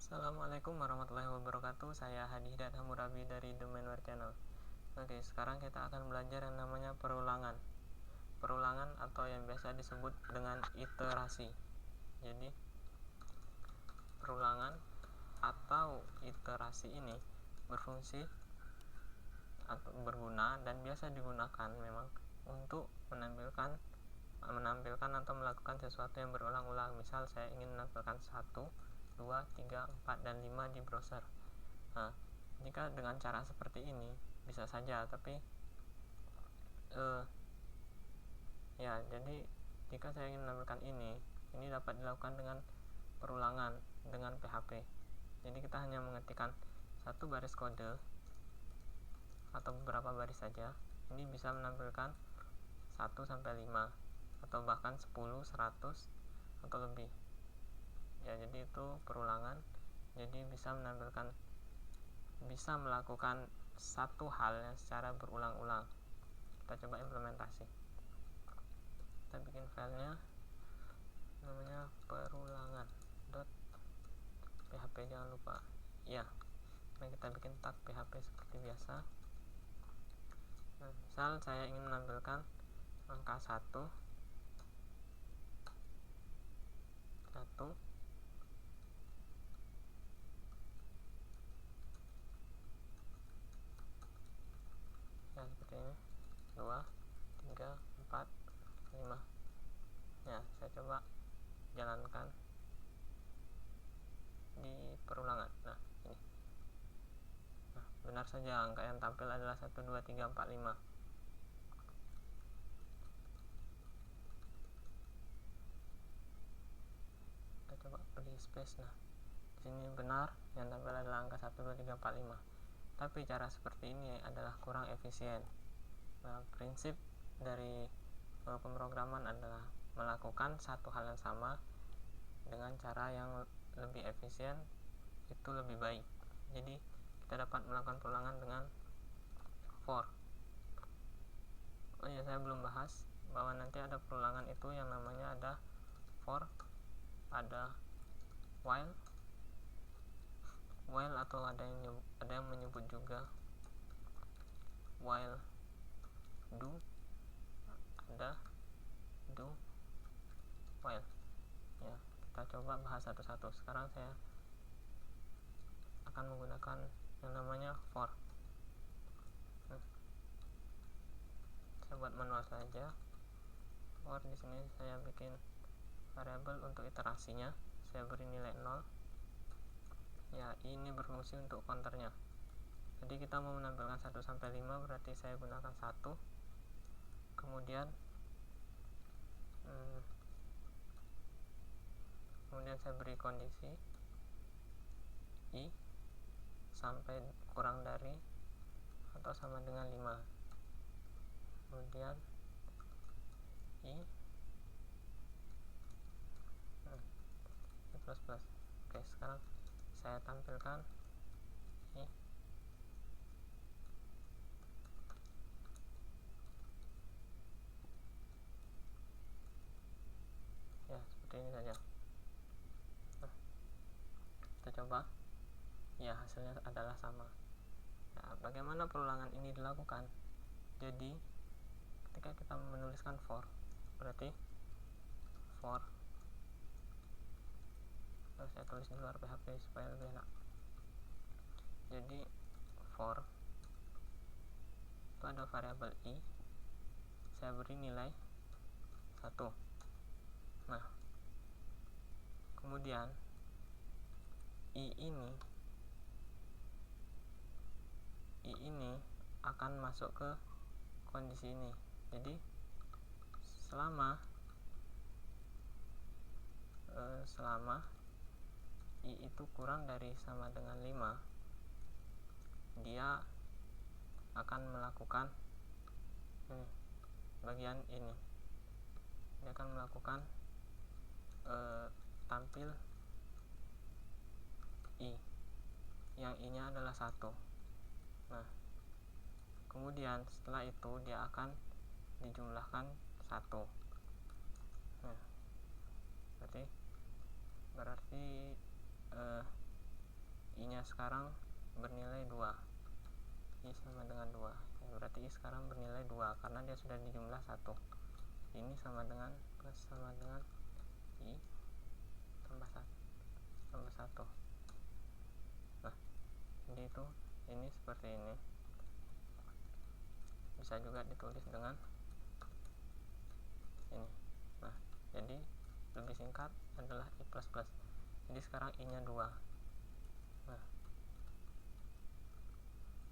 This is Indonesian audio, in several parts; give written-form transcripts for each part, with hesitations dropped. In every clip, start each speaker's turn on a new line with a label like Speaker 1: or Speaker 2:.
Speaker 1: Assalamualaikum warahmatullahi wabarakatuh. Saya Hadi Hidayat Hammurabi dari Domainware Channel. Oke, sekarang kita akan belajar yang namanya perulangan. Perulangan atau yang biasa disebut dengan iterasi. Jadi, perulangan atau iterasi ini berfungsi atau berguna dan biasa digunakan memang untuk menampilkan atau melakukan sesuatu yang berulang-ulang. Misal saya ingin menampilkan 1, 2, 3, 4, dan 5 di browser. Nah, jika dengan cara seperti ini bisa saja, tapi jadi jika saya ingin menampilkan ini dapat dilakukan dengan perulangan dengan PHP. Jadi kita hanya mengetikkan satu baris kode atau beberapa baris saja. Ini bisa menampilkan 1 sampai 5 atau bahkan 10, 100 atau lebih. Ya, jadi itu perulangan. Jadi bisa melakukan satu hal yang secara berulang-ulang. Kita coba implementasi. Kita bikin filenya namanya perulangan.php, jangan lupa. Ya, nah kita bikin tag PHP seperti biasa. Nah, misal saya ingin menampilkan angka 1 ya seperti ini, 2, 3, 4, 5. Ya, saya coba jalankan di perulangan. Nah, ini. Nah, benar saja angka yang tampil adalah 1, 2, 3, 4, 5. Kita coba beri space. Nah, di sini benar yang tampil adalah angka 1, 2, 3, 4, 5. Tapi cara seperti ini adalah kurang efisien. Nah, prinsip dari pemrograman adalah melakukan satu hal yang sama dengan cara yang lebih efisien, itu lebih baik. Jadi kita dapat melakukan perulangan dengan for. Oh ya, saya belum bahas bahwa nanti ada perulangan itu yang namanya ada for, ada while atau ada yang menyebut juga while do, ada do while. Ya, kita coba bahas satu-satu. Sekarang saya akan menggunakan yang namanya for. Saya buat manual saja. For di sini saya bikin variabel untuk iterasinya. Saya beri nilai 0. Ya, ini berfungsi untuk counternya. Jadi kita mau menampilkan 1 sampai 5, berarti saya gunakan 1. Kemudian saya beri kondisi i sampai kurang dari atau sama dengan 5. Kemudian i plus plus. Oke, sekarang saya tampilkan i. Ya, seperti ini saja. Nah, kita coba. Ya, hasilnya adalah sama. Nah, bagaimana perulangan ini dilakukan? Jadi ketika kita menuliskan for, berarti for, saya tulis di luar PHP supaya lebih enak. Jadi for itu ada variabel i, saya beri nilai 1. Nah, kemudian i ini akan masuk ke kondisi ini. Jadi selama i itu kurang dari sama dengan 5, dia akan melakukan bagian ini. Dia akan melakukan tampil i, yang i nya adalah 1. Nah, kemudian setelah itu dia akan dijumlahkan 1. Nah, berarti sekarang bernilai 2, I sama dengan 2, ya, berarti I sekarang bernilai 2 karena dia sudah di jumlah 1. Ini sama dengan plus sama dengan I tambah 1. Nah, jadi itu ini seperti ini. Bisa juga ditulis dengan ini. Nah, jadi lebih singkat adalah I plus plus. Jadi sekarang I nya 2. Nah,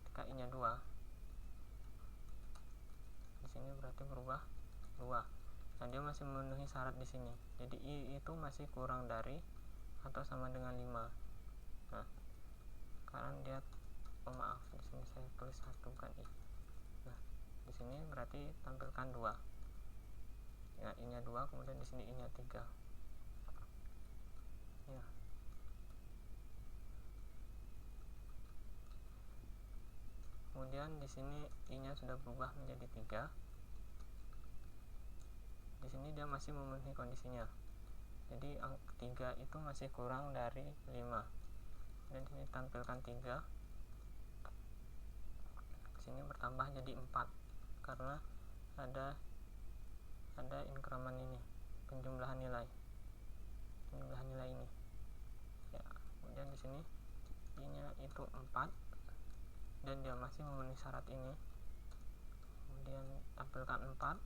Speaker 1: ketika I nya 2, di sini berarti berubah 2. Nah, dia masih memenuhi syarat di sini. Jadi I itu masih kurang dari atau sama dengan 5. Nah, sekarang dia maaf, di sini saya tulis 1 bukan I. Nah, di sini berarti tampilkan 2. Ya, I nya 2, kemudian di sini I nya 3. Ya. Kemudian di sini I nya sudah berubah menjadi 3. Di sini dia masih memenuhi kondisinya. Jadi 3 itu masih kurang dari 5. Dan di sini tampilkan 3. Di sini bertambah jadi 4 karena ada inkremen ini, penjumlahan nilai ini. Ya, kemudian di sini I-nya itu 4 dan dia masih memenuhi syarat ini. Kemudian tampilkan 4.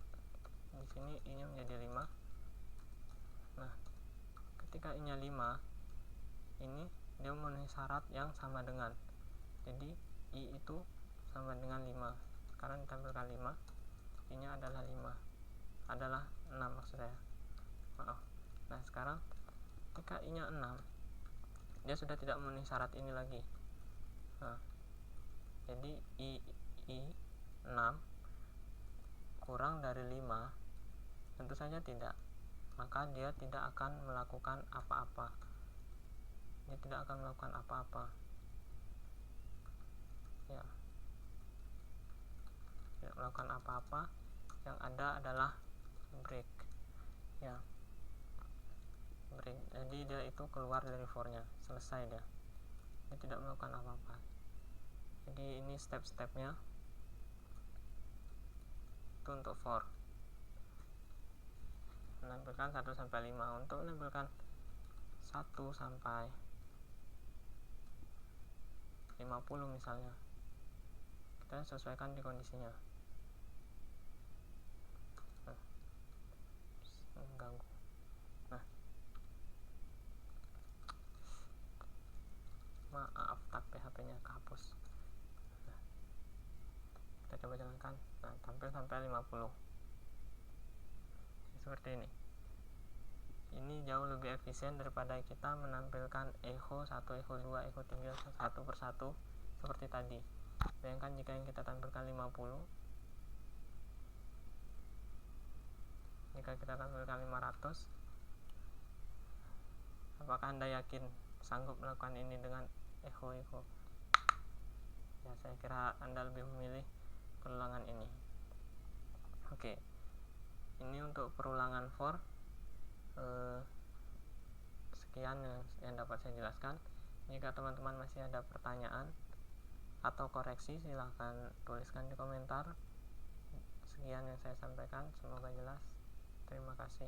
Speaker 1: Di sini I-nya menjadi 5. Nah, ketika I-nya 5, ini dia memenuhi syarat yang sama dengan. Jadi I itu sama dengan 5. Sekarang ditampilkan 5. I-nya adalah 5. Adalah 6 maksud saya. Maaf. Nah, sekarang ketika I-nya 6, dia sudah tidak memenuhi syarat ini lagi. Nah, jadi I 6 kurang dari 5, tentu saja tidak. Maka dia tidak akan melakukan apa-apa. Ya, tidak melakukan apa-apa. Yang ada adalah break. Ya, break. Jadi dia itu keluar dari for-nya, selesai dia tidak melakukan apa-apa. Jadi ini step-stepnya itu untuk for. Menampilkan 1 sampai 5. Untuk menampilkan 1 sampai 50 misalnya, kita sesuaikan di kondisinya. Mengganggu. Nah, maaf, tapi HP-nya kehapus. Nah, kita coba jalankan. Nah, tampil sampai 50. Seperti ini. Ini jauh lebih efisien daripada kita menampilkan echo 1, echo 2, echo 3 satu persatu seperti tadi. Bayangkan jika yang kita tampilkan 50, jika kita tampilkan 500, apakah Anda yakin sanggup melakukan ini dengan echo? Ya, saya kira Anda lebih memilih perulangan ini. Oke, ini untuk perulangan for. Sekian yang dapat saya jelaskan. Jika teman-teman masih ada pertanyaan atau koreksi, silahkan tuliskan di komentar. Sekian yang saya sampaikan, semoga jelas. Terima kasih.